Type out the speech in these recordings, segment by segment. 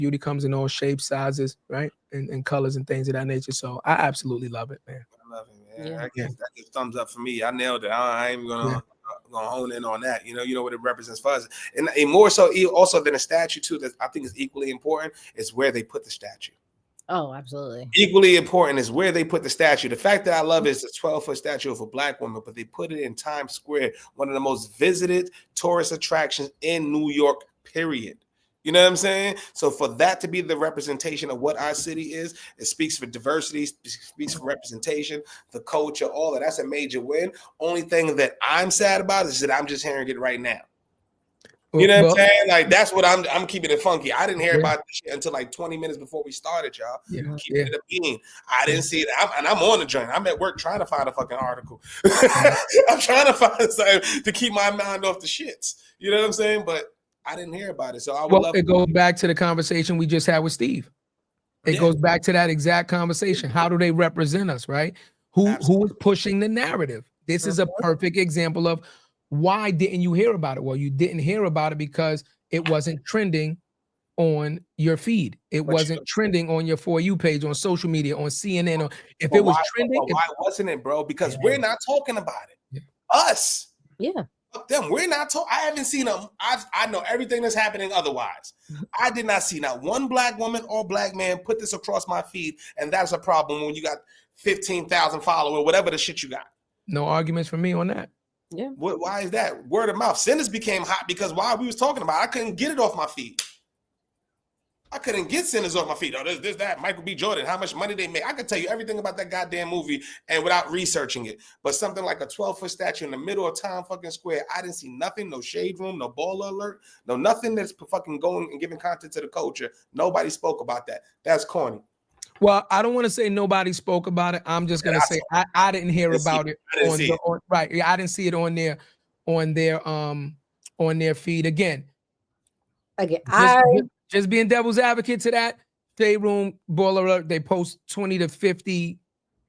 Beauty comes in all shapes, sizes, right, and colors and things of that nature. So I absolutely love it, man. I love it, man. Yeah. That gets thumbs up for me. I nailed it. I ain't gonna hone in on that. You know what it represents for us, and more so also than a statue too. That I think is equally important is where they put the statue. Oh, absolutely. Equally important is where they put the statue. The fact that I love it is a 12-foot statue of a black woman, but they put it in Times Square, one of the most visited tourist attractions in New York, period. You know what I'm saying? So for that to be the representation of what our city is, it speaks for diversity, speaks for representation, the culture, all that. That's a major win. Only thing that I'm sad about is that I'm just hearing it right now. You know what I'm saying? Like that's what I'm keeping it funky. I didn't hear about this shit until like 20 minutes before we started, y'all. Keeping it a bean. I didn't see it. I'm on the joint. I'm at work trying to find a fucking article. I'm trying to find something to keep my mind off the shits. You know what I'm saying? But I didn't hear about it. So I would love it goes back to the conversation we just had with Steve. It goes back to that exact conversation. How do they represent us, right? Who is pushing the narrative? This is a perfect example of why didn't you hear about it? Well, you didn't hear about it because it wasn't trending on your feed. It wasn't trending on your For You page, on social media, on CNN. Or if it was trending, why wasn't it, bro? Because we're not talking about it. Us. Yeah. Fuck them. We're not talking. I haven't seen them. I know everything that's happening otherwise. I did not see not one black woman or black man put this across my feed, and that's a problem when you got 15,000 followers, whatever the shit you got. No arguments from me on that. Yeah. Why is that? Word of mouth. Sinners became hot because while we was talking about it, I couldn't get it off my feed. I couldn't get Sinners off my feed. Oh, this, that. Michael B. Jordan, how much money they made. I could tell you everything about that goddamn movie and without researching it. But something like a 12-foot statue in the middle of town fucking square, I didn't see nothing, no shade room, no baller alert, no nothing that's fucking going and giving content to the culture. Nobody spoke about that. That's corny. Well, I don't want to say nobody spoke about it. I'm just gonna say I didn't hear about it. Right. I didn't see it on their feed. Again, just being devil's advocate to that. Shade room, baller alert, they post 20 to 50,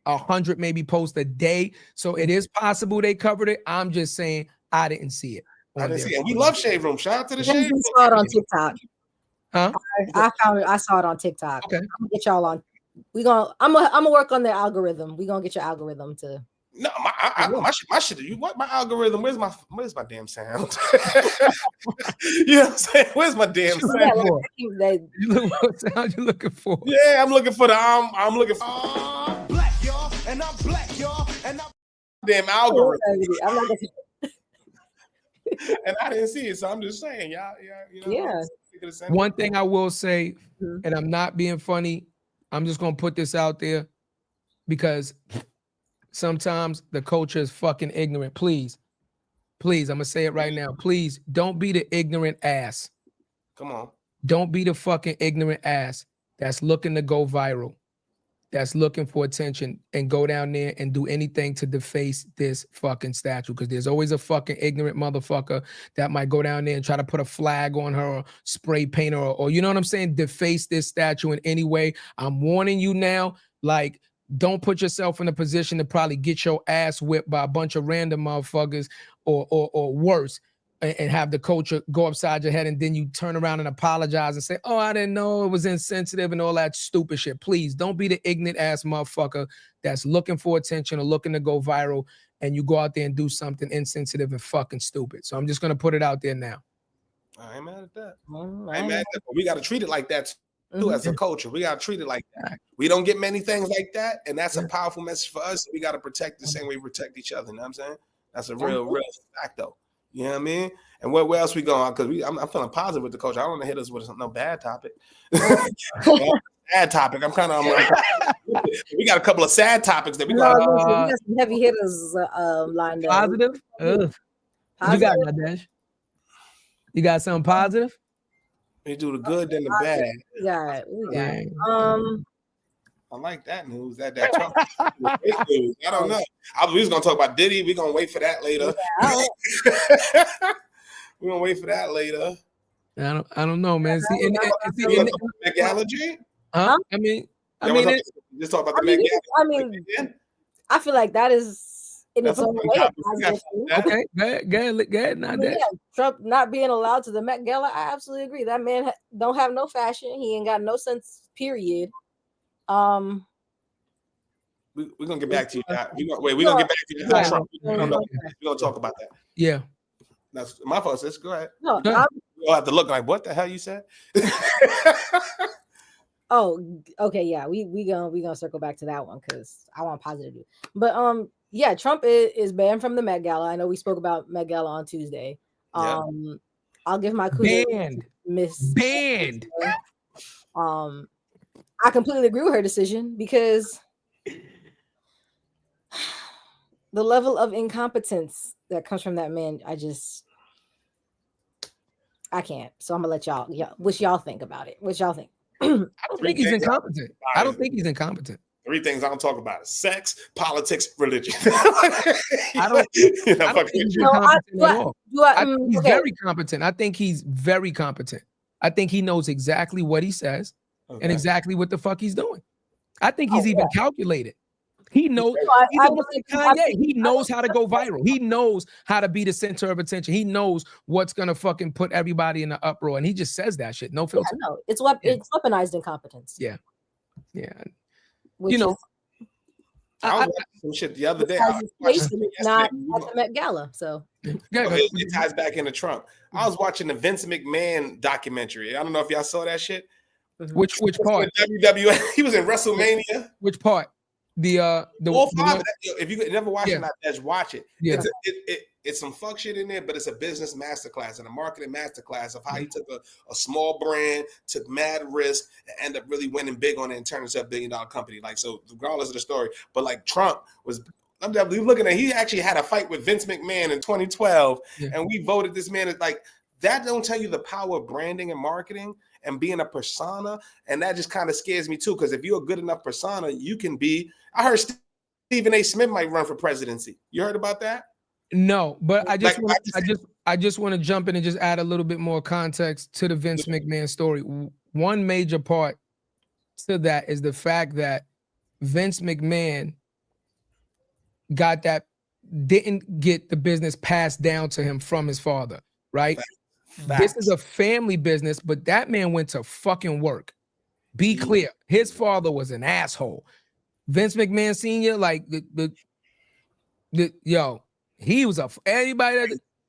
100 maybe posts a day. So it is possible they covered it. I'm just saying I didn't see it. I didn't see it. We love Shade Room. Shout out to the Shade Room. I saw it on TikTok. Huh? I saw it on TikTok. Okay. I'm gonna get y'all on. I'm gonna work on their algorithm. We're gonna get your algorithm to. No, my shit. You what? My algorithm? Where's my damn sound? You know what I'm saying? Where's my damn sound? What sound you looking for? Yeah, I'm looking for the. I'm looking for. Black y'all, and I'm black y'all, and I'm damn algorithm. And I didn't see it, so I'm just saying, y'all. You know, One thing I will say, and I'm not being funny. I'm just gonna put this out there because sometimes the culture is fucking ignorant. Please, I'm gonna say it right now. Please don't be the ignorant ass. Come on. Don't be the fucking ignorant ass that's looking to go viral, that's looking for attention and go down there and do anything to deface this fucking statue. Because there's always a fucking ignorant motherfucker that might go down there and try to put a flag on her or spray paint her or you know what I'm saying? Deface this statue in any way. I'm warning you now, like, don't put yourself in a position to probably get your ass whipped by a bunch of random motherfuckers or worse and have the culture go upside your head and then you turn around and apologize and say, oh, I didn't know, it was insensitive and all that stupid shit. Please don't be the ignorant ass motherfucker that's looking for attention or looking to go viral and you go out there and do something insensitive and fucking stupid. So I'm just going to put it out there now. I ain't mad at that. I ain't mad at that. We got to treat it like that too as a culture. We got to treat it like that. We don't get many things like that. And that's a powerful message for us. We got to protect the same way we protect each other. You know what I'm saying? That's a real fact though. You know what I mean? And where else we going? Because I'm feeling positive with the coach. I don't want to hit us with no bad topic. Bad topic. I'm kind of we got a couple of sad topics that we got. We got some heavy hitters lined up. Positive? You got that, Dash? You got something positive? We do the good and the bad. We got. I like that news. That talk. News. I don't know. We was gonna talk about Diddy. We're gonna wait for that later. We're gonna wait for that later. I don't know, man. Met Gala, G? Huh? I mean, just talk about the Met Gala. I mean, I feel like that is in its That's a own fun way, a topic. We got positive thing. that. Okay, go ahead. Not But that. yeah, Trump not being allowed to the Met Gala, I absolutely agree. That man don't have no fashion. He ain't got no sense. Period. We're gonna get back to you. We're No, gonna get back to you. yeah, Trump. no, We're no, gonna talk about that. Yeah. That's my fault, sis. Go ahead. no, Go I'm- You'll have to look like, what the hell you said? Oh, okay, yeah. We gonna circle back to that one because I want positive news. But yeah, Trump is banned from the Met Gala. I know we spoke about Met Gala on Tuesday. Yeah. I'll give my kudos to Banned. Miss. Banned. I completely agree with her decision because the level of incompetence that comes from that man, I can't. So I'm gonna let y'all, what y'all think about it. What y'all think? I don't think he's incompetent. I don't think he's incompetent. 3 things I don't talk about: sex, politics, religion. I don't think he's incompetent at all. I think he's very competent. I think he's very competent. I think he knows exactly what he says and exactly what the fuck he's doing. I think he's even calculated. He knows. Kanye. He knows how to go viral. He knows how to be the center of attention. He knows what's gonna fucking put everybody in the uproar, and he just says that shit. No filter. No, it's weaponized incompetence. Yeah. Which I was watching some shit the other day. Not at the Met Gala. So it ties back into Trump. I was watching the Vince McMahon documentary. I don't know if y'all saw that shit. Which part? WWE. He was in WrestleMania. Which part? The all 5. If you never watched it, just watch it. Yeah. It's some fuck shit in there, but it's a business masterclass and a marketing masterclass of how he took a small brand, took mad risk, and ended up really winning big on it and turning it into a $1 billion company. Like, so regardless of the story, but like Trump was, I'm looking at, he actually had a fight with Vince McMahon in 2012, and we voted this man as like, that don't tell you the power of branding and marketing and being a persona. And that just kind of scares me too, because if you're a good enough persona, you can be, I heard Stephen A. Smith might run for presidency. You heard about that? No, but I just want to jump in and just add a little bit more context to the Vince McMahon story. One major part to that is the fact that Vince McMahon didn't get the business passed down to him from his father, right? This is a family business, but that man went to fucking work. Be clear, his father was an asshole. Vince McMahon Sr., like he was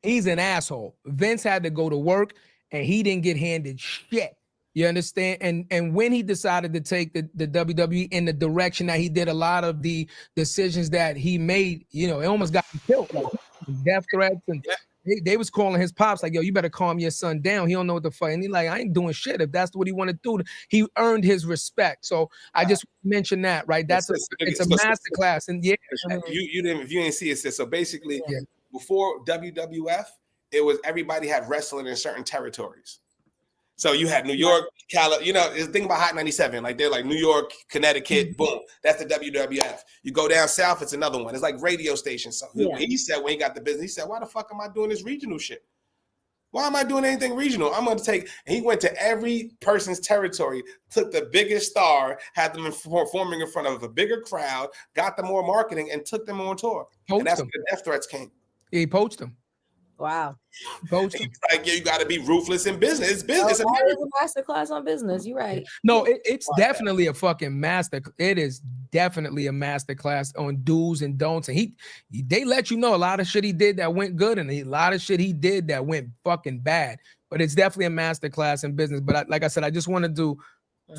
he's an asshole. Vince had to go to work and he didn't get handed shit. You understand? And when he decided to take the WWE in the direction that he did, a lot of the decisions that he made, it almost got him killed. Like death threats, and they was calling his pops like, yo, you better calm your son down. He don't know what the fuck. And he like, I ain't doing shit. If that's what he want to do, he earned his respect. So I just mentioned that, right? It's a masterclass. And if you didn't see it, so basically before WWF, it was everybody had wrestling in certain territories. So you had New York, the thing about Hot 97, like they're like New York, Connecticut, boom. That's the WWF. You go down south, it's another one. It's like radio stations. So he said when he got the business, he said, why the fuck am I doing this regional shit? Why am I doing anything regional? I'm going to take, and he went to every person's territory, took the biggest star, had them performing in front of a bigger crowd, got them more marketing, and took them on tour. And that's where the death threats came. He poached them. Wow. Like, you got to be ruthless in business. It's business. It's a masterclass on business. You're right. No, it's definitely a fucking master. It is definitely a masterclass on do's and don'ts. And they let you know a lot of shit he did that went good and a lot of shit he did that went fucking bad. But it's definitely a masterclass in business. But like I said, I just want to do